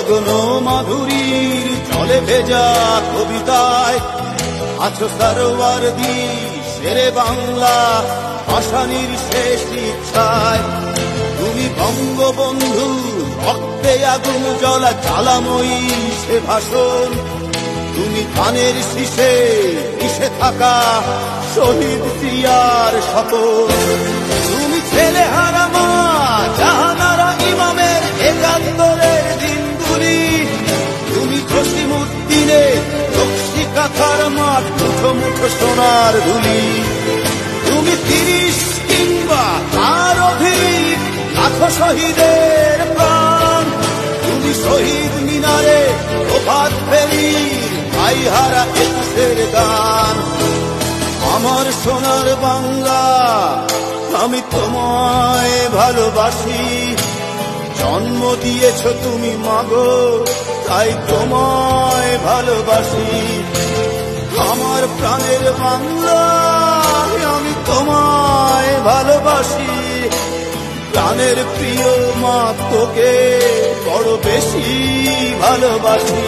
গগন মাধুরীর জলে ভেজা কবিতায় আছো সরোয়ারদি শেরে বাংলা ভাষানির শেষ ইচ্ছায়। তুমি বঙ্গবন্ধু রক্তে আগুন জ্বলা জ্বালাময়ী সে ভাষণ। তুমি ধানের শীষে মিশে থাকা শহীদ জিয়ার শপথ। তুমি ছেলে হারা মা জাহানারা ইমামের একাত্তরের দিনগুলি। তুমি জসিমউদ্দিনের রক্সি কাঁথার মাঠ মুঠো মুঠো সোনার ধুলি। তুমি ৩০ কিংবা তার অধিক লাখো শহীদের প্রাণ। তুমি শহীদ মিনারে প্রভাত ফেরির ভাইহারা একুশের গান। আমার সোনার বাংলা আমি তোমায় ভালোবাসি। জন্ম দিয়েছ তুমি মাগো তাই তোমায় ভালোবাসি। আমার প্রাণের বাংলা আমি তোমায় ভালোবাসি। প্রাণের প্রিয় মা তোকে বড় বেশি ভালোবাসি।